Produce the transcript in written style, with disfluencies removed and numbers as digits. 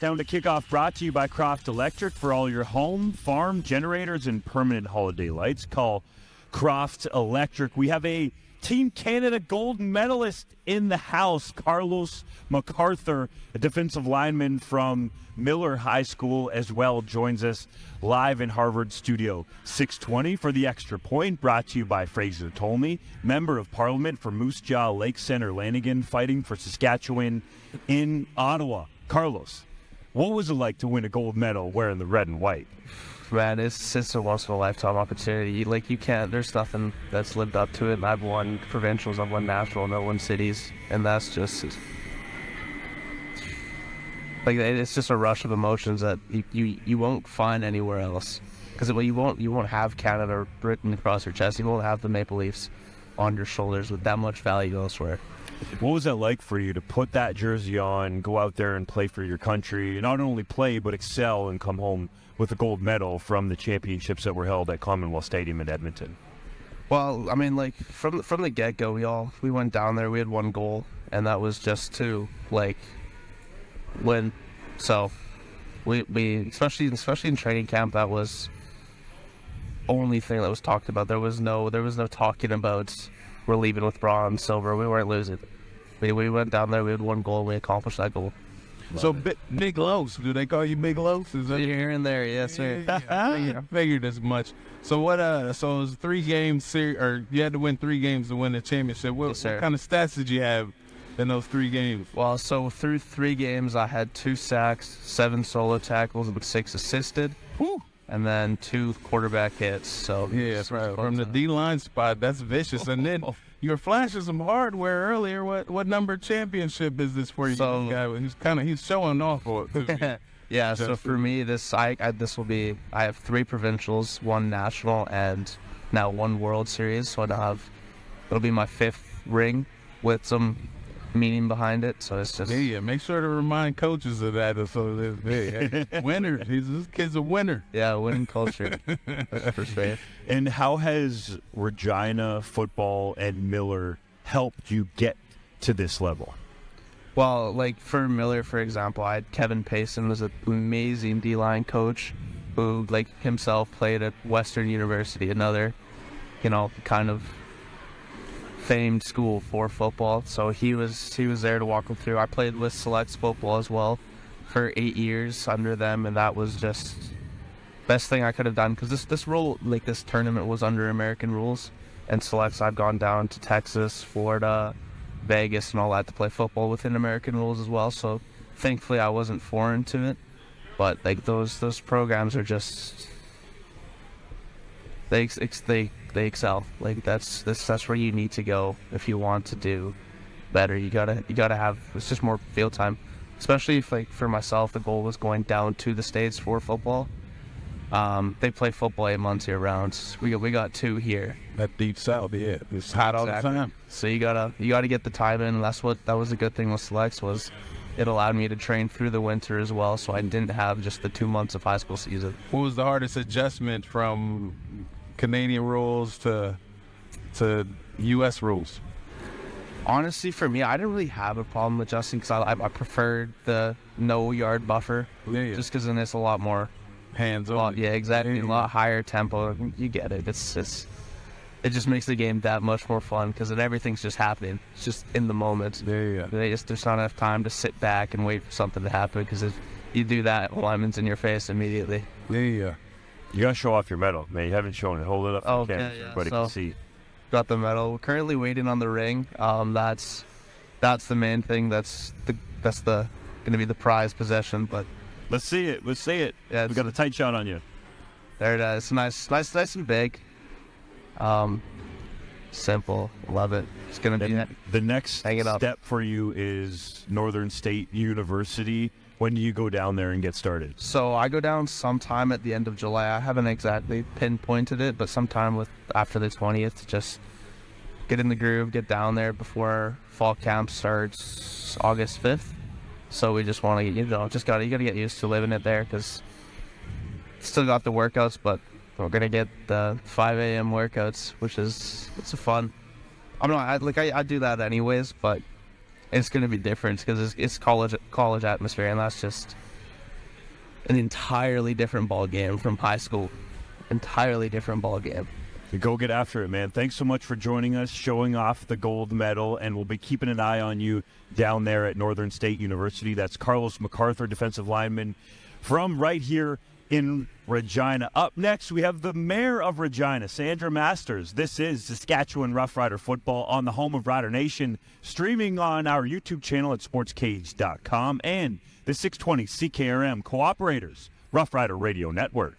Down to Kickoff brought to you by Croft Electric for all your home, farm, generators, and permanent holiday lights. Call Croft Electric. We have a Team Canada gold medalist in the house, Carlos McArthur, a defensive lineman from Miller High School as well, joins us live in Harvard Studio 620 for the Extra Point, brought to you by Fraser Tolmie, Member of Parliament for Moose Jaw, Lake Center, Lanigan, fighting for Saskatchewan in Ottawa. Carlos, what was it like to win a gold medal wearing the red and white? Man, it's a once-in-a-lifetime opportunity. You can't, there's nothing that's lived up to it. I've won provincials, I've won national, I've won cities, and that's just, like, it's just a rush of emotions that you won't find anywhere else. Because you won't have Canada written across your chest. You won't have the Maple Leafs on your shoulders with that much value elsewhere. What was that like for you to put that jersey on, go out there and play for your country, not only play but excel and come home with a gold medal from the championships that were held at Commonwealth Stadium in Edmonton? Well, I mean, like, from the get-go, we went down there, we had one goal, and that was just to, like, win. So we especially in training camp, that was only thing that was talked about. There was no talking about we're leaving with bronze, silver. We weren't losing. We went down there, we had one goal, we accomplished that goal. So Big Los, do they call you Big Los? Is that here and there? Yes, sir. I figured as much. So what? So it was 3 games, or you had to win 3 games to win the championship. What kind of stats did you have in those 3 games? Well, so through 3 games, I had 2 sacks, 7 solo tackles, and 6 assisted. Whew. And then 2 quarterback hits. So yeah, that's right. From the D-line spot, that's vicious. And then you were flashing some hardware earlier. What number championship is this for you? So, guy? He's showing off for it. Yeah. So for me, I have 3 provincials, 1 national, and now 1 World Series. So it'll be my 5th ring with some meaning behind it. So it's just make sure to remind coaches of that. So winner, this kid's a winner. Yeah, winning culture. That's for sure. And how has Regina football and Miller helped you get to this level? Well, like for Miller, for example, I had Kevin Payson, was an amazing D-line coach who, like himself, played at Western University, another, kind of famed school for football. So he was there to walk him through. I played with Selects football as well for 8 years under them, and that was just best thing I could have done, because this tournament was under American rules, and Selects, I've gone down to Texas, Florida, Vegas, and all that to play football within American rules as well. So thankfully I wasn't foreign to it, but like those programs are just they excel. Like that's where you need to go if you want to do better. You gotta have, it's just more field time, especially if, like, for myself, the goal was going down to the States for football. They play football 8 months year round. We got 2 here. That deep south, yeah, it's hot all the time. So you gotta get the time in. That was a good thing with Selects, was it allowed me to train through the winter as well, so I didn't have just the 2 months of high school season. What was the hardest adjustment from Canadian rules to U.S. rules? Honestly, for me, I didn't really have a problem adjusting, because I preferred the no yard buffer, just because then it's a lot more hands-on. Yeah, exactly. A lot higher tempo. You get it. It just makes the game that much more fun, because then everything's just happening. It's just in the moment. There's not enough time to sit back and wait for something to happen, because if you do that, lineman's in your face immediately. Yeah. You gotta show off your medal, man. You haven't shown it. Hold it up for the camera so everybody can see. Got the medal. We're currently waiting on the ring. That's the main thing. That's gonna be the prize possession. But let's see it. Yeah, we got a tight shot on you. There it is. Nice and big. Simple. Love it. It's gonna be the next step for you is Northern State University. When do you go down there and get started? So I go down sometime at the end of July. I haven't exactly pinpointed it, but sometime after the 20th, to just get in the groove, get down there before fall camp starts August 5th. So we just want to, you gotta get used to living it there, because still got the workouts, but we're gonna get the 5 a.m. workouts, which is fun. I do that anyways, but it's going to be different because it's college atmosphere, and that's just an entirely different ball game from high school. Entirely different ball game. You go get after it, man. Thanks so much for joining us, showing off the gold medal, and we'll be keeping an eye on you down there at Northern State University. That's Carlos McArthur, defensive lineman from right here in Regina. Up next, we have the mayor of Regina, Sandra Masters. This is Saskatchewan Rough Rider football on the home of Rider Nation, streaming on our YouTube channel at sportscage.com and the 620 CKRM Cooperators Rough Rider Radio Network.